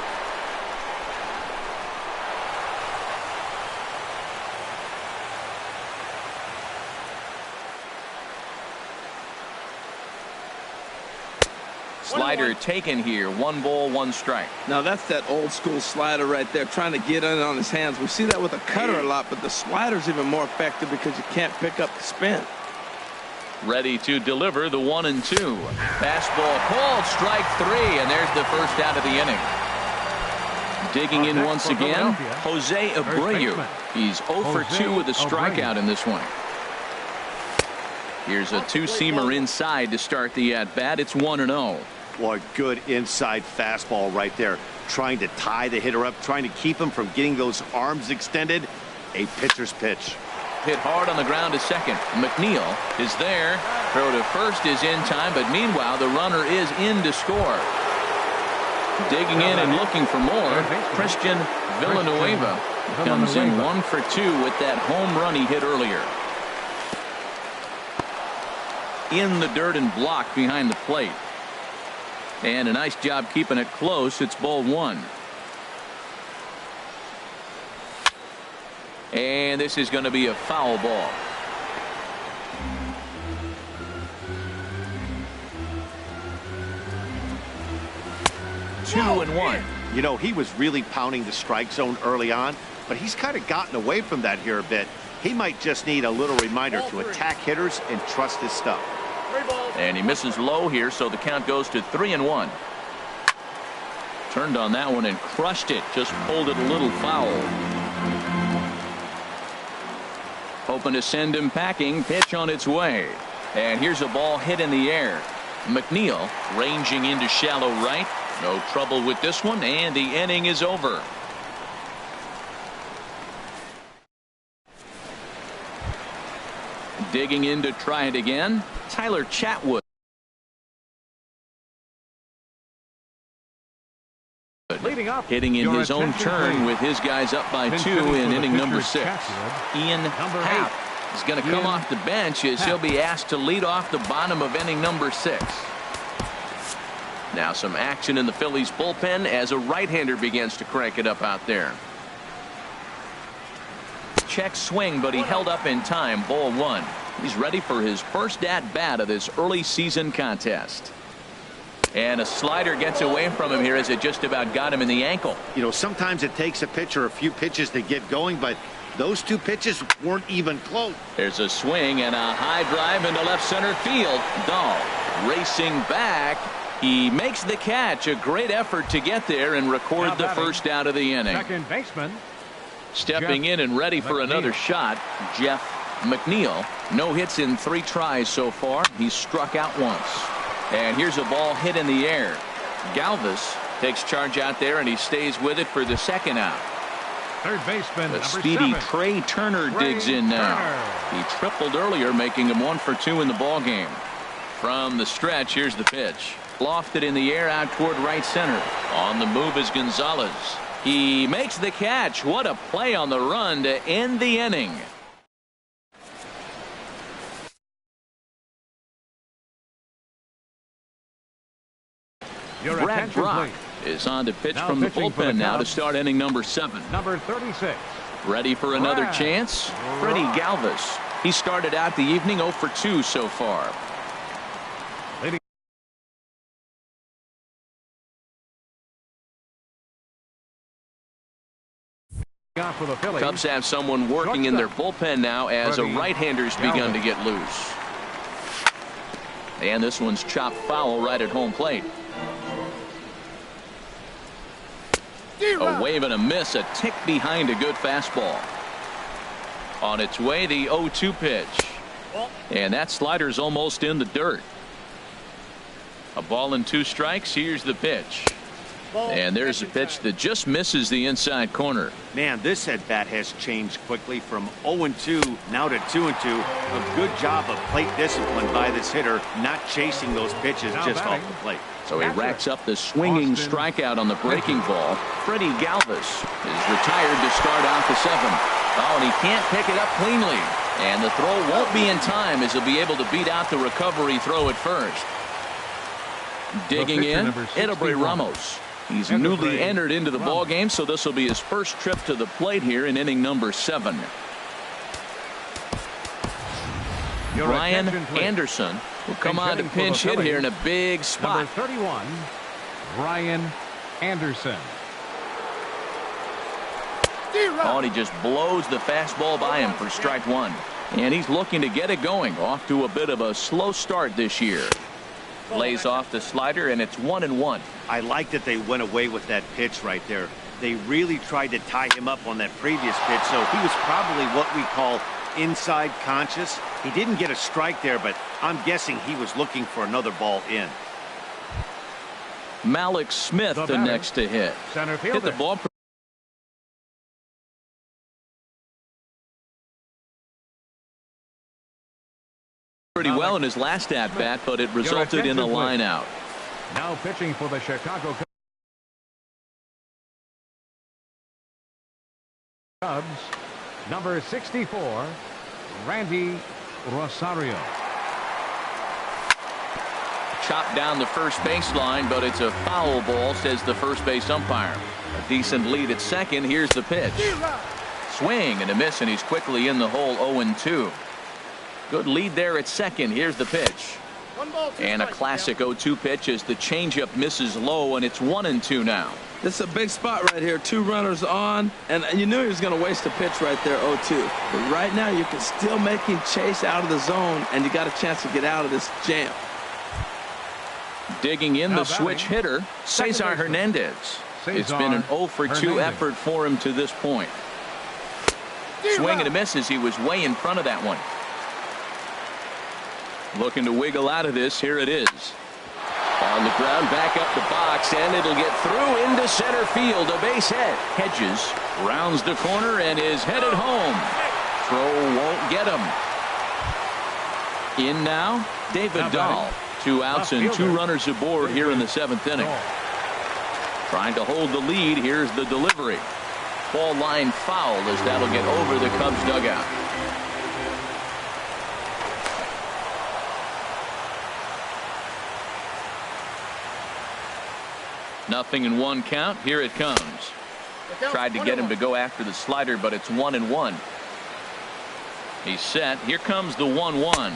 Slider taken here. 1 ball, 1 strike. Now that's that old school slider right there, trying to get in on his hands. We see that with a cutter a lot, but the slider's even more effective because you can't pick up the spin. Ready to deliver the 1-2. Fastball called, strike 3, and there's the first out of the inning. Digging in once again, Jose Abreu. He's 0 for 2 with a strikeout in this one. Here's a 2-seamer inside to start the at-bat. It's 1-0. Boy, good inside fastball right there. Trying to tie the hitter up, trying to keep him from getting those arms extended. A pitcher's pitch. Hit hard on the ground to second. McNeil is there. Throw to first is in time, but meanwhile the runner is in to score. Digging in and looking for more, Christian Villanueva comes in 1 for 2 with that home run he hit earlier. In the dirt and blocked behind the plate. And a nice job keeping it close. It's ball 1. And this is going to be a foul ball. Two and 1. You know, he was really pounding the strike zone early on, but he's kind of gotten away from that here a bit. He might just need a little reminder to attack hitters and trust his stuff. And he misses low here, so the count goes to 3-1. Turned on that one and crushed it. Just pulled it a little foul. Hoping to send him packing. Pitch on its way. And here's a ball hit in the air. McNeil ranging into shallow right. No trouble with this one, and the inning is over. Digging in to try it again, Tyler Chatwood. Leading up, hitting in his own turn with his guys up by 2 in inning number 6. Ian Happ is going to come off the bench as he'll be asked to lead off the bottom of inning number 6. Now some action in the Phillies bullpen as a right-hander begins to crank it up out there. Check swing, but he held up in time. Ball 1. He's ready for his first at-bat of this early season contest. And a slider gets away from him here as it just about got him in the ankle. You know, sometimes it takes a pitcher a few pitches to get going, but those 2 pitches weren't even close. There's a swing and a high drive into left center field. Dahl racing back. He makes the catch. A great effort to get there and record the first out of the inning. Second baseman. Stepping in and ready for another shot, Jeff McNeil. No hits in 3 tries so far. He's struck out once. And here's a ball hit in the air. Galvis takes charge out there, and he stays with it for the second out. Third baseman, The number speedy 7. Trey Turner digs in now. He tripled earlier, making him 1 for 2 in the ball game. From the stretch, here's the pitch. Lofted in the air out toward right center. On the move is Gonzalez. He makes the catch. What a play on the run to end the inning. Your Brad attention, Brock please. is on to pitch Now from the pitching for the bullpen now to Cubs. start inning number 7. Number 36. Ready for another Brad chance? Freddie Brock. Galvis. He started out the evening 0 for 2 so far. Leading off for the Phillies. Cubs have someone working in their bullpen now as a right-hander's begun to get loose. And this one's chopped foul right at home plate. A wave and a miss, a tick behind a good fastball. On its way, the 0-2 pitch. And that slider's almost in the dirt. A ball and 2 strikes. Here's the pitch. And there's a pitch that just misses the inside corner. Man, this at bat has changed quickly from 0-2 now to 2-2. A good job of plate discipline by this hitter, not chasing those pitches just off the plate. So he racks up the swinging strikeout on the breaking ball. Freddie Galvis is retired to start out the 7th. Oh, and he can't pick it up cleanly. And the throw won't be in time as he'll be able to beat out the recovery throw at first. Digging in, Edebray Ramos. He's newly entered into the ball game, so this will be his first trip to the plate here in inning number 7. Brian Anderson will come on to pinch hit here in a big spot. Number 31, Brian Anderson. Oh, and he just blows the fastball by him for strike 1. And he's looking to get it going. Off to a bit of a slow start this year. Lays off the slider, and it's 1-1. I like that they went away with that pitch right there. They really tried to tie him up on that previous pitch, so he was probably what we call inside conscious. He didn't get a strike there, but I'm guessing he was looking for another ball in. Malik Smith the next to hit. Center fielder. Hit the ball pretty well in his last at bat, but it resulted in a line out. Now pitching for the Chicago Cubs, number 64, Randy Rosario. Chopped down the first baseline, but it's a foul ball, says the first base umpire. A decent lead at second. Here's the pitch. Swing and a miss, and he's quickly in the hole. 0-2. Good lead there at second. Here's the pitch. And a classic 0-2 pitch as the changeup misses low, and it's 1-2 now. This is a big spot right here. 2 runners on, and you knew he was going to waste a pitch right there, 0-2. But right now you can still make him chase out of the zone, and you got a chance to get out of this jam. Digging in the switch hitter, Cesar Hernandez. It's been an 0-for-2 effort for him to this point. Swing and a miss as he was way in front of that one. Looking to wiggle out of this. Here it is. On the ground, back up the box, and it'll get through into center field. A base hit. Hedges rounds the corner and is headed home. Throw won't get him. In now, David Dahl. 2 outs and 2 runners aboard here in the 7th inning. Trying to hold the lead. Here's the delivery. Ball line foul as that'll get over the Cubs dugout. Nothing in 1 count. Here it comes. Tried to get him to go after the slider, but it's 1-1. He's set. Here comes the 1-1.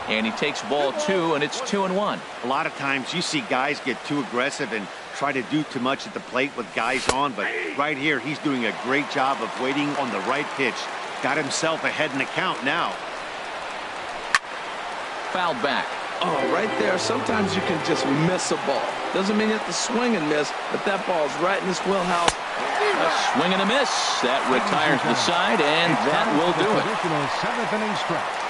And he takes ball 2, and it's 2-1. A lot of times you see guys get too aggressive and try to do too much at the plate with guys on, but right here he's doing a great job of waiting on the right pitch. Got himself ahead in the count now. Fouled back. Oh, right there. Sometimes you can just miss a ball. Doesn't mean you have to swing and miss, but that ball's right in his wheelhouse. A swing and a miss. That retires the side, and that will do it. Additional 7th inning stretch.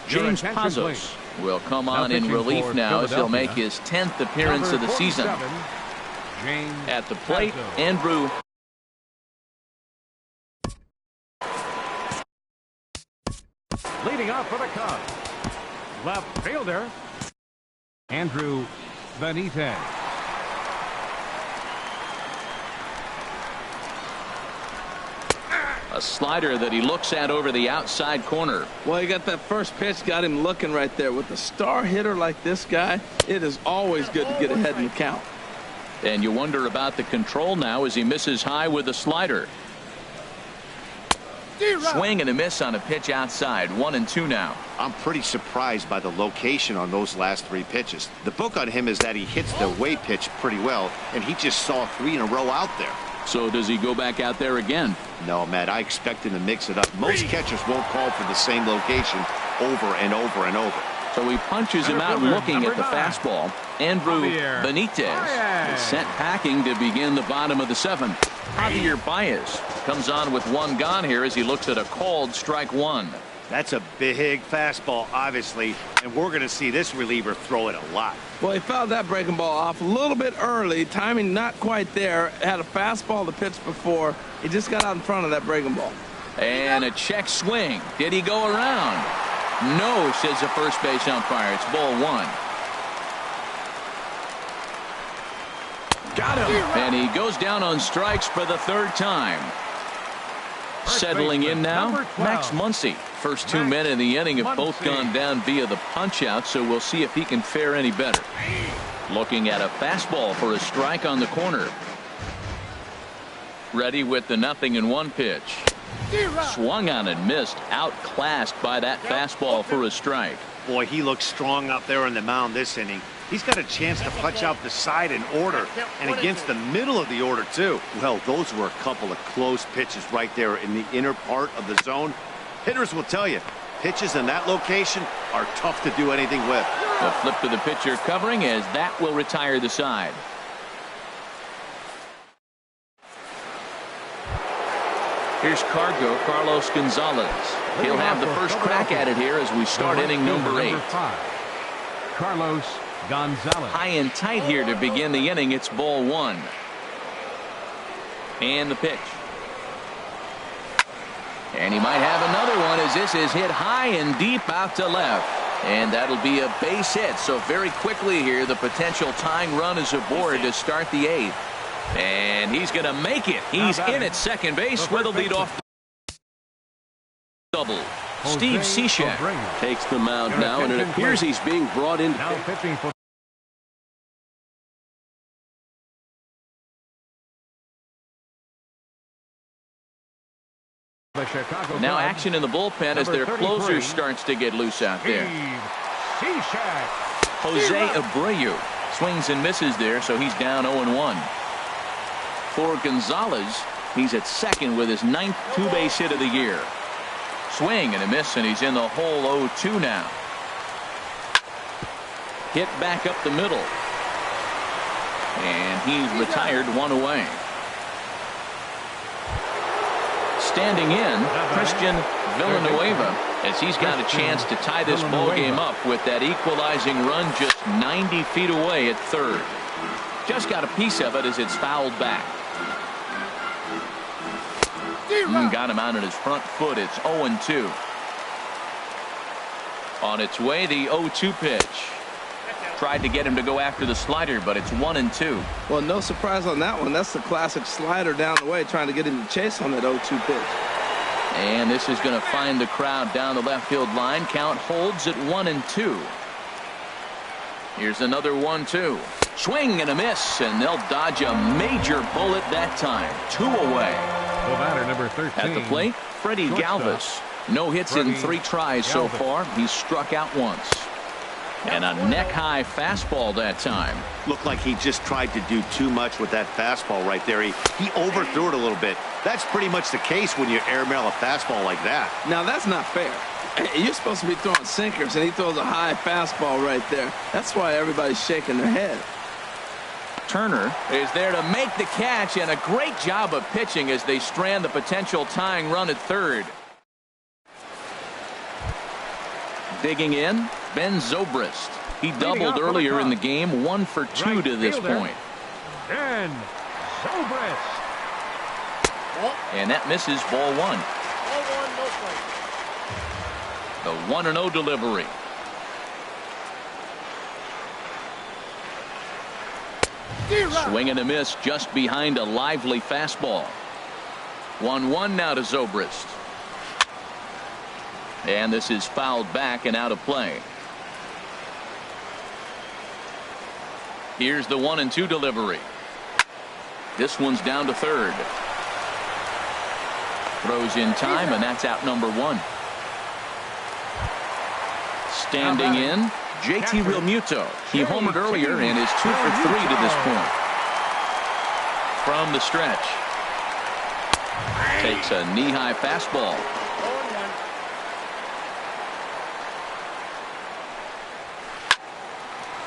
James Pazos will come on in relief now as he'll make his 10th appearance of the season. At the plate, Andrew. Leading off for the Cubs, left fielder Andrew Benitez. A slider that he looks at over the outside corner. Well, he got that first pitch, got him looking right there. With a star hitter like this guy, it is always good to get ahead in the count. And you wonder about the control now as he misses high with a slider. Swing and a miss on a pitch outside. 1-2 now. I'm pretty surprised by the location on those last 3 pitches. The book on him is that he hits the way pitch pretty well, and he just saw 3 in a row out there. So does he go back out there again? No, Matt, I expect him to mix it up. Most catchers won't call for the same location over and over and over. So he punches him out looking at the fastball. Andrew Benitez is sent packing to begin the bottom of the 7th. Javier Baez comes on with one gone here as he looks at a called strike 1. That's a big fastball, obviously, and we're going to see this reliever throw it a lot. Well, he fouled that breaking ball off a little bit early. Timing not quite there. Had a fastball to pitch before. He just got out in front of that breaking ball. And a check swing. Did he go around? No, says the first base umpire. It's ball 1. Got him. And he goes down on strikes for the 3rd time. Settling in now, Max Muncy. First 2 men in the inning have both gone down via the punch-out, so we'll see if he can fare any better. Looking at a fastball for a strike on the corner. Ready with the 0-1 pitch. Swung on and missed. Outclassed by that fastball for a strike. Boy, he looks strong out there on the mound this inning. He's got a chance to punch out the side in order, and against the middle of the order, too. Well, those were a couple of close pitches right there in the inner part of the zone. Hitters will tell you, pitches in that location are tough to do anything with. A flip to the pitcher covering as that will retire the side. Here's Carlos Gonzalez. He'll have the first crack at it here as we start inning number 8. Carlos Gonzalez. High and tight here to begin the inning. It's ball 1. And the pitch. And he might have another one as this is hit high and deep out to left. And that'll be a base hit. So very quickly here, the potential tying run is aboard to start the 8th. And he's going to make it. He's in at second base with a leadoff double. Steve Cishek takes the mound now, and it appears he's being brought in. Now pitching for the Chicago now Cubs. action in the bullpen as their closer starts to get loose out there. Cishek. Jose Abreu swings and misses there, so he's down 0-1. For Gonzalez, he's at second with his 9th two-base hit of the year. Swing and a miss, and he's in the hole 0-2 now. Hit back up the middle. And he's retired 1 away. Standing in, Christian Villanueva, as he's got a chance to tie this ball game up with that equalizing run just 90 feet away at third. Just got a piece of it as it's fouled back. Got him out on his front foot. It's 0-2. On its way, the 0-2 pitch. Tried to get him to go after the slider, but it's 1-2. Well, no surprise on that one. That's the classic slider down the way, trying to get him to chase on that 0-2 pitch. And this is going to find the crowd down the left field line. Count holds at 1-2. Here's another 1-2. Swing and a miss, and they'll dodge a major bullet that time. 2 away. The batter, number 13. At the plate, Freddie Galvis. No hits in 3 tries so far. He's struck out once. And a neck-high fastball that time. Looked like he just tried to do too much with that fastball right there. He overthrew it a little bit. That's pretty much the case when you airmail a fastball like that. Now, that's not fair. You're supposed to be throwing sinkers, and he throws a high fastball right there. That's why everybody's shaking their head. Turner is there to make the catch, and a great job of pitching as they strand the potential tying run at third. Digging in, Ben Zobrist. He doubled earlier in the game, 1 for 2 to this point. Ben Zobrist. And that misses ball 1. The 1-0 delivery. Swing and a miss just behind a lively fastball. 1-1 now to Zobrist. And this is fouled back and out of play. Here's the 1-2 delivery. This one's down to third. Throws in time, and that's out number 1. Standing in, JT Realmuto. He homered earlier and is 2 for 3 to this point. From the stretch, Takes a knee-high fastball.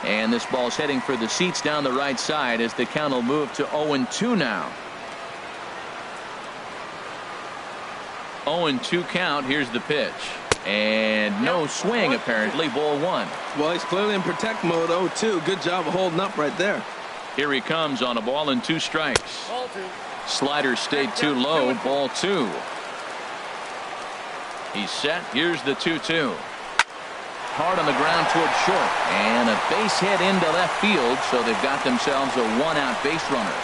And this ball's heading for the seats down the right side as the count will move to 0-2 now. 0-2 count. Here's the pitch. And no swing, apparently. Ball 1. Well, he's clearly in protect mode. 0-2. Good job of holding up right there. Here he comes on a ball and 2 strikes. Slider stayed too low. Ball 2. He's set. Here's the 2-2. Hard on the ground toward short. And a base hit into left field, so they've got themselves a 1-out base runner.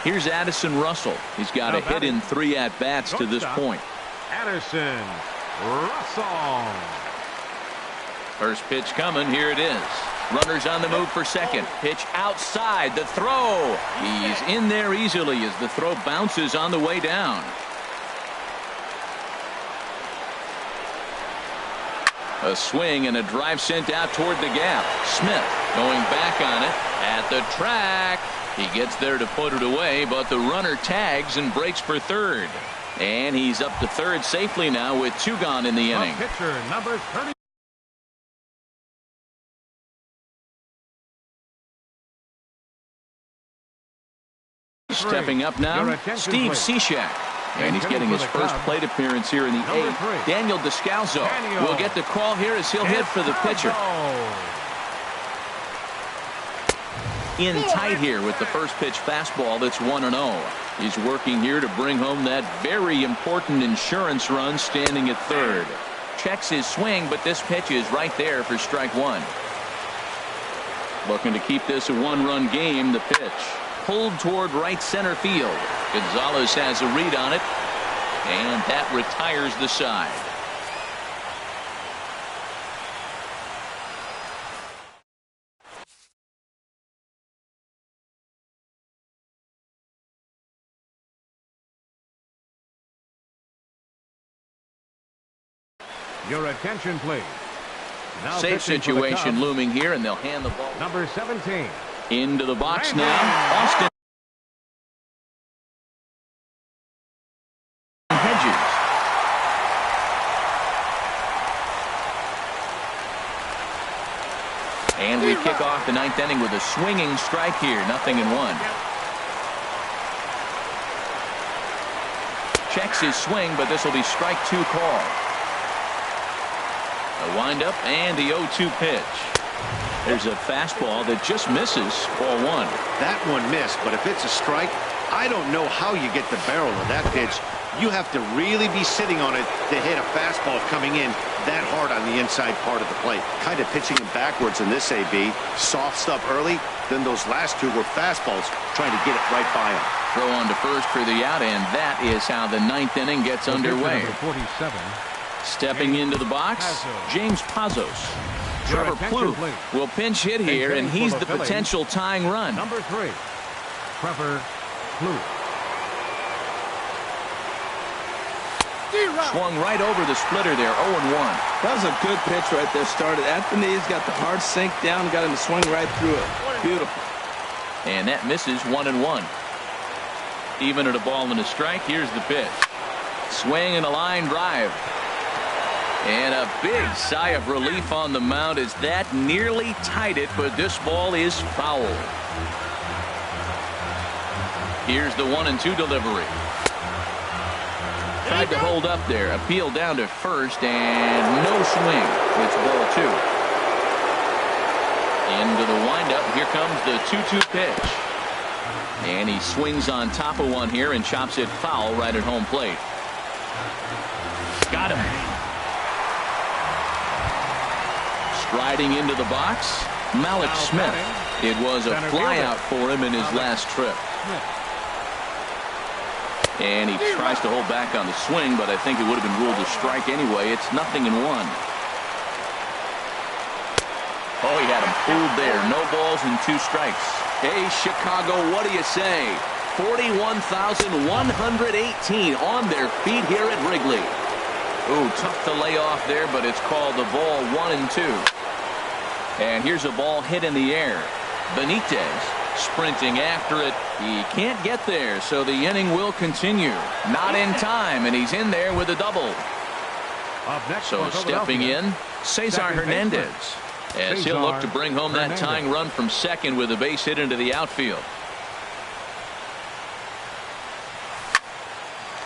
Here's Addison Russell. He's got a hit in 3 at-bats to this point. Addison Russell. First pitch coming. Here it is. Runners on the move for second. Pitch outside. The throw. He's in there easily as the throw bounces on the way down. A swing and a drive sent out toward the gap. Smith going back on it at the track. He gets there to put it away, but the runner tags and breaks for third. And he's up to third safely now with 2 gone in the inning. Pitcher number 30. Stepping up now, Steve Cishek. And he's getting his first plate appearance here in the 8th. Daniel Descalzo will get the call here as he'll hit for the pitcher. In tight here with the first pitch fastball that's 1-0. He's working here to bring home that very important insurance run, standing at third. Checks his swing, but this pitch is right there for strike 1. Looking to keep this a 1-run game. The pitch pulled toward right center field. Gonzalez has a read on it, and that retires the side. Your attention, please. Now Safe situation looming here, and they'll hand the ball. Number 17. Into the box now. Austin Hedges. And we kick off the 9th inning with a swinging strike here. 0-1. Checks his swing, but this will be strike 2 call. A windup and the 0-2 pitch. There's a fastball that just misses. Ball 1. That one missed, but if it's a strike, I don't know how you get the barrel of that pitch. You have to really be sitting on it to hit a fastball coming in that hard on the inside part of the plate. Kind of pitching him backwards in this AB. Soft stuff early, then those last 2 were fastballs trying to get it right by him. Throw on to first for the out, and that is how the 9th inning gets underway. 47. Stepping into the box, James Pazos. Trevor Plouffe will pinch hit here, and he's the potential tying run. Number 3, Trevor Plouffe. Swung right over the splitter there, 0-1. That was a good pitch right there. Started at the knees, got the hard sink down, got him to swing right through it. Beautiful. And that misses. 1-1. Even at a ball and a strike. Here's the pitch. Swing and a line drive. And a big sigh of relief on the mound as that nearly tied it, but this ball is foul. Here's the 1-2 delivery. Tried to hold up there. Appeal down to first, and no swing. It's ball 2. Into the windup. Here comes the 2-2 pitch. And he swings on top of one here and chops it foul right at home plate. Got him. Striding into the box, Malik Smith. It was a flyout for him in his last trip. And he tries to hold back on the swing, but I think it would have been ruled a strike anyway. It's 0-1. Oh, he had him fooled there. No balls and 2 strikes. Hey, Chicago, what do you say? 41,118 on their feet here at Wrigley. Ooh, tough to lay off there, but it's called the ball 1-2. And here's a ball hit in the air. Benitez Sprinting after it. He can't get there, so the inning will continue. Not in time, and he's in there with a double. Up next So for stepping Philadelphia, in, Cesar second Hernandez. baseman. As he'll look to Cesar bring home that Hernandez. tying run from second with a base hit into the outfield.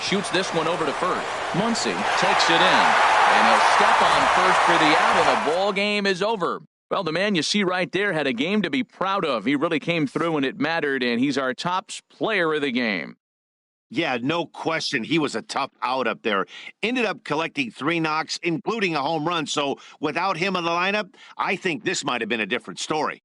Shoots this one over to first. Muncy takes it in, and he'll step on first for the out, and the ball game is over. Well, the man you see right there had a game to be proud of. He really came through, and it mattered, and he's our top player of the game. Yeah, no question. He was a tough out up there. Ended up collecting 3 knocks, including a home run. So without him in the lineup, I think this might have been a different story.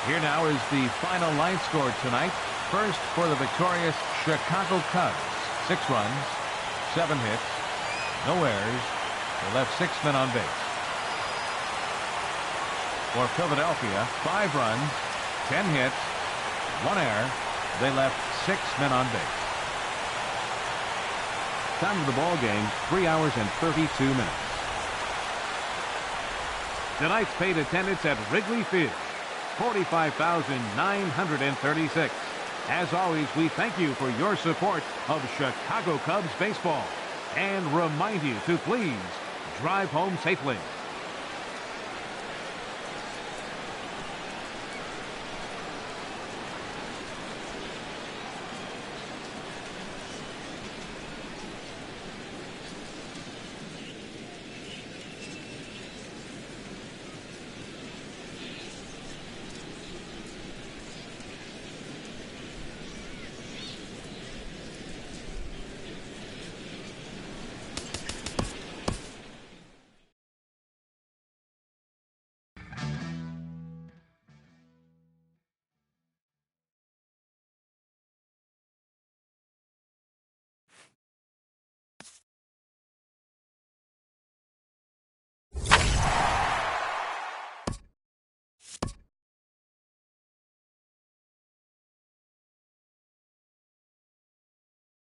Here now is the final line score tonight. First for the victorious Chicago Cubs. 6 runs, 7 hits, no errors. They left 6 men on base. For Philadelphia, 5 runs, 10 hits, 1 error. They left 6 men on base. Time of the ball game, 3 hours and 32 minutes. Tonight's paid attendance at Wrigley Field, 45,936. As always, we thank you for your support of Chicago Cubs baseball and remind you to please drive home safely.